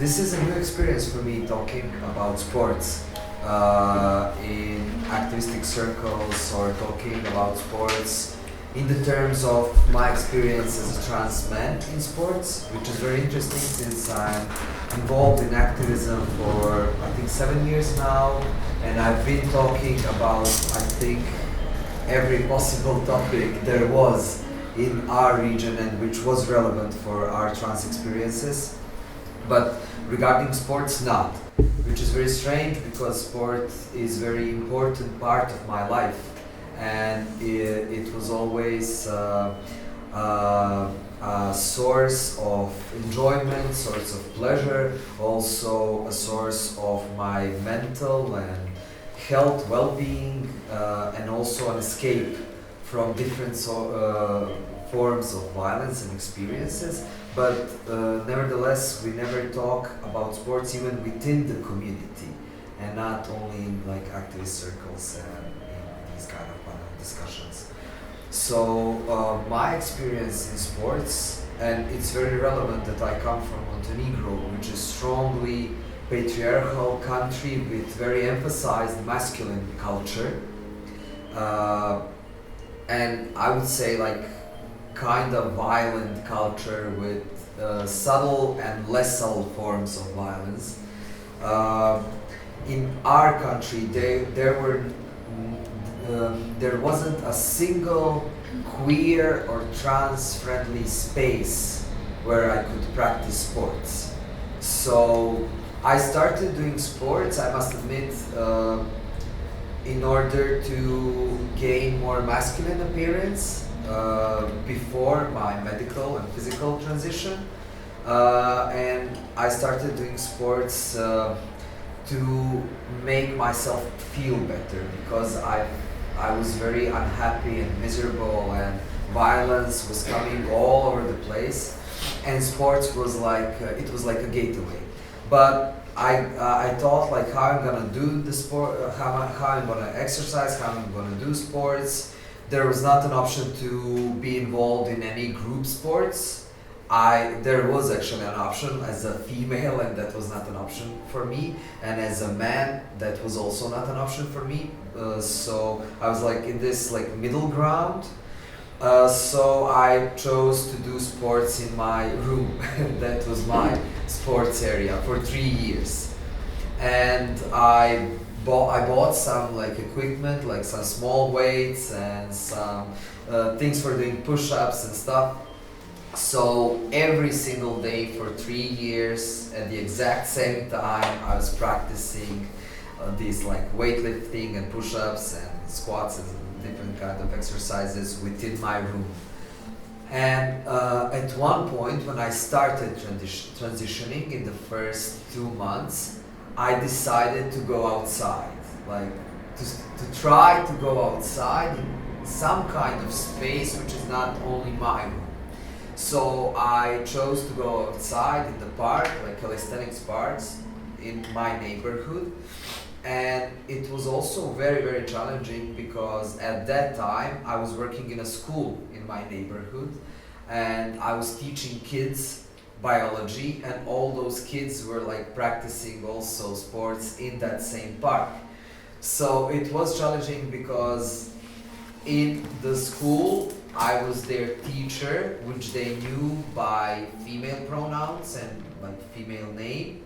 this is a new experience for me talking about sports in activistic circles or talking about sports in the terms of my experience as a trans man in sports, which is very interesting since I'm involved in activism for I think 7 years now, and I've been talking about I think every possible topic there was in our region and which was relevant for our trans experiences. But regarding sports, not, which is very strange because sport is very important part of my life, and it was always a source of enjoyment, source of pleasure, also a source of my mental and health, well-being, and also an escape from different forms of violence and experiences. But nevertheless, we never talk about sports even within the community, and not only in like activist circles and in these kind of panel discussions. So my experience in sports, and it's very relevant that I come from Montenegro, which is strongly patriarchal country with very emphasized masculine culture, and I would say like kind of violent culture with subtle and less subtle forms of violence. In our country, there wasn't a single queer or trans-friendly space where I could practice sports. So I started doing sports, I must admit, in order to gain more masculine appearance before my medical and physical transition, and I started doing sports to make myself feel better because I was very unhappy and miserable, and violence was coming all over the place, and sports was like it was like a gateway. But I thought like how I'm gonna do the sport, how I'm gonna exercise, how I'm gonna do sports. There was not an option to be involved in any group sports. There was actually an option as a female, and that was not an option for me, and as a man that was also not an option for me. So I was like in this like middle ground. So I chose to do sports in my room. That was my sports area for 3 years, and I bought some like equipment, like some small weights and some things for doing push-ups and stuff. So every single day for 3 years at the exact same time I was practicing these like weightlifting and push-ups and squats and different kind of exercises within my room. And at one point when I started transitioning in the first 2 months, I decided to go outside, like to try to go outside in some kind of space which is not only my room. So I chose to go outside in the park, like calisthenics parks in my neighborhood. And it was also very, very challenging because at that time I was working in a school in my neighborhood, and I was teaching kids biology, and all those kids were like practicing also sports in that same park. So it was challenging because in the school I was their teacher, which they knew by female pronouns and like female name,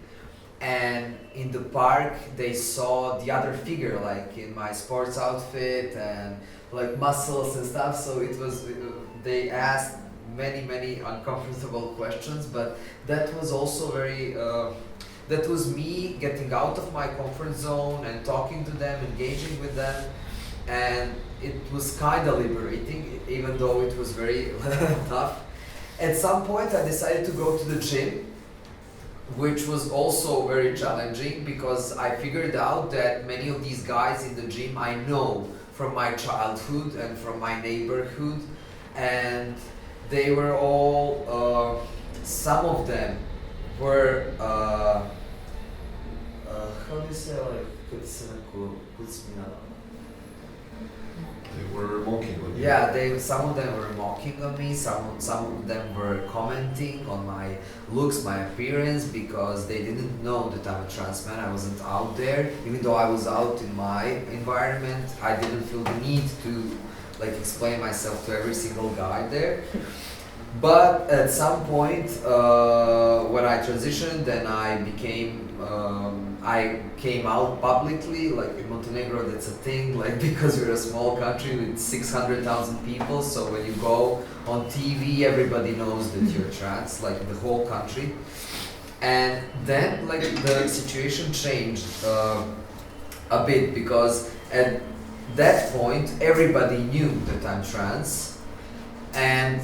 and in the park they saw the other figure like in my sports outfit and like muscles and stuff. So it was they asked many uncomfortable questions, but that was also very that was me getting out of my comfort zone and talking to them, engaging with them, and it was kind of liberating, even though it was very tough. At some point I decided to go to the gym, which was also very challenging because I figured out that many of these guys in the gym I know from my childhood and from my neighborhood, and they were all, some of them were, how do you say, like, They were mocking on you. Yeah, some of them were mocking on me. Some of them were commenting on my looks, my appearance, because they didn't know that I'm a trans man. I wasn't out there, even though I was out in my environment. I didn't feel the need to like explain myself to every single guy there. But at some point, when I transitioned and I came out publicly, like in Montenegro, that's a thing, like because we're a small country with 600,000 people, so when you go on TV, everybody knows that you're trans, like the whole country. And then, like, the situation changed a bit, because at that point, everybody knew that I'm trans, and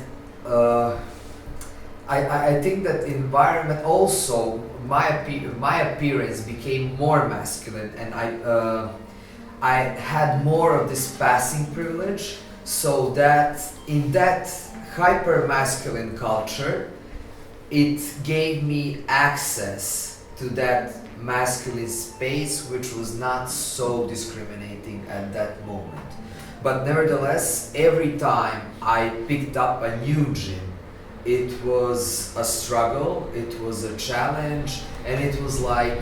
I think that environment also, my appearance became more masculine, and I had more of this passing privilege, so that in that hyper masculine culture, it gave me access to that masculine space, which was not so discriminating at that moment. But nevertheless, every time I picked up a new gym, it was a struggle, it was a challenge, and it was like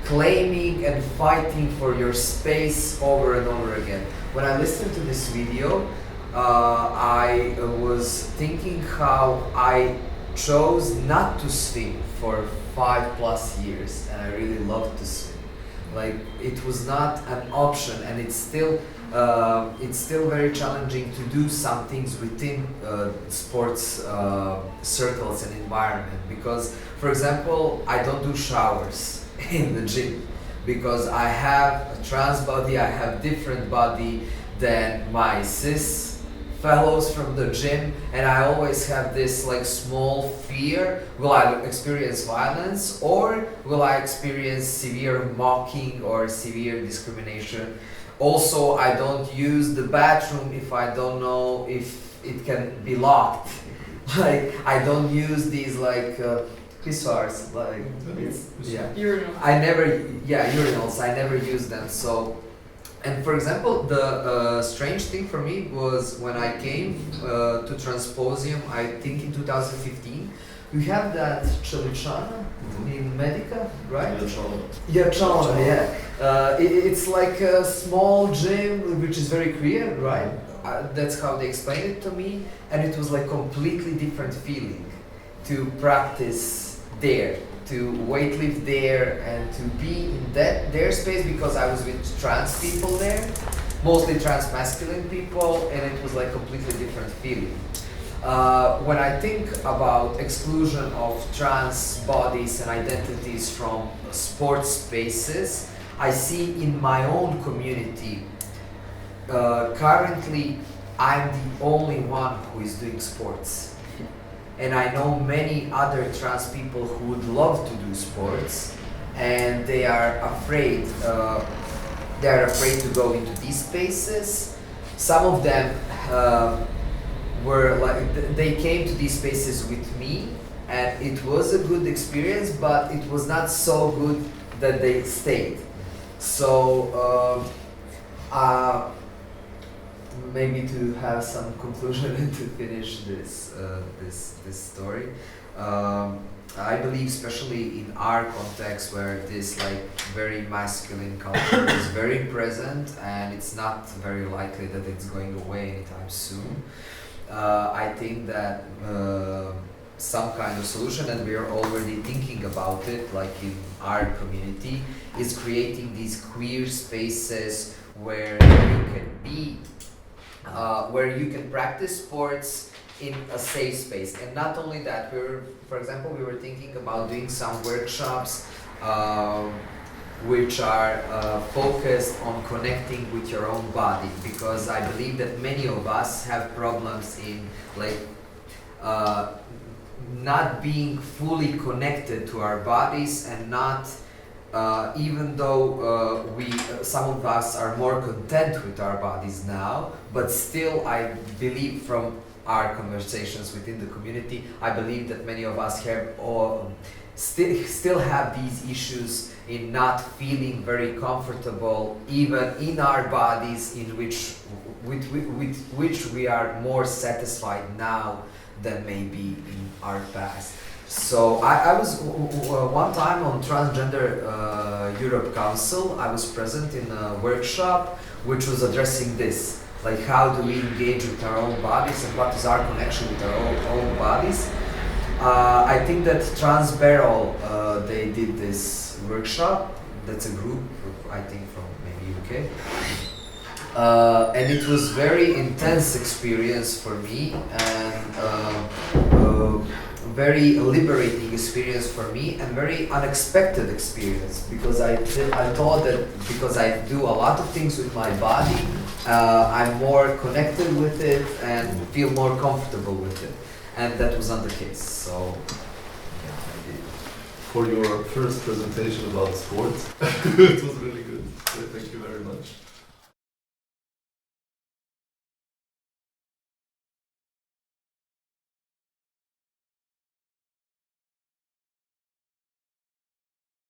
claiming and fighting for your space over and over again. When I listened to this video, I was thinking how I chose not to swim for 5+ years, and I really loved to swim. Like, it was not an option, and it's still very challenging to do some things within sports circles and environment, because, for example, I don't do showers in the gym because I have a trans body, I have different body than my cis fellows from the gym, and I always have this like small fear: will I experience violence, or will I experience severe mocking or severe discrimination? Also, I don't use the bathroom if I don't know if it can be locked. Like, I don't use these like pissoirs, like Urinals. Urinals. I never use them. So, and for example, the strange thing for me was when I came to Transposium, I think in 2015, we have that Čeličana in Medica, right? Yeah, Čeličana, yeah. It's like a small gym which is very queer, right? That's how they explained it to me, and it was like completely different feeling to practice there, to weightlift there, and to be in their space, because I was with trans people there, mostly trans masculine people, and it was like completely different feeling. When I think about exclusion of trans bodies and identities from sports spaces, I see in my own community, currently I'm the only one who is doing sports. And I know many other trans people who would love to do sports, and they are afraid. To go into these spaces. Some of them were like, they came to these spaces with me, and it was a good experience, but it was not so good that they stayed. So maybe to have some conclusion and to finish this story. I believe, especially in our context, where this like very masculine culture is very present, and it's not very likely that it's going away anytime soon. I think that some kind of solution, and we are already thinking about it, like in our community, is creating these queer spaces where you can be, where you can practice sports in a safe space. And not only that, for example, we were thinking about doing some workshops which are focused on connecting with your own body, because I believe that many of us have problems in like not being fully connected to our bodies, and not even though some of us are more content with our bodies now, but still I believe from our conversations within the community, I believe that many of us have still have these issues in not feeling very comfortable even in our bodies, in which with which we are more satisfied now than maybe in our past. So I was one time on Transgender Europe Council. I was present in a workshop which was addressing this, like how do we engage with our own bodies and what is our connection with our own bodies. I think that Trans Barrel they did this workshop. That's a group, I think from maybe UK. And it was very intense experience for me and very liberating experience for me and very unexpected experience because I thought that because I do a lot of things with my body, I'm more connected with it and feel more comfortable with it, and that was not the case. So yeah, I did. For your first presentation about sports, it was really good. Thank you very much.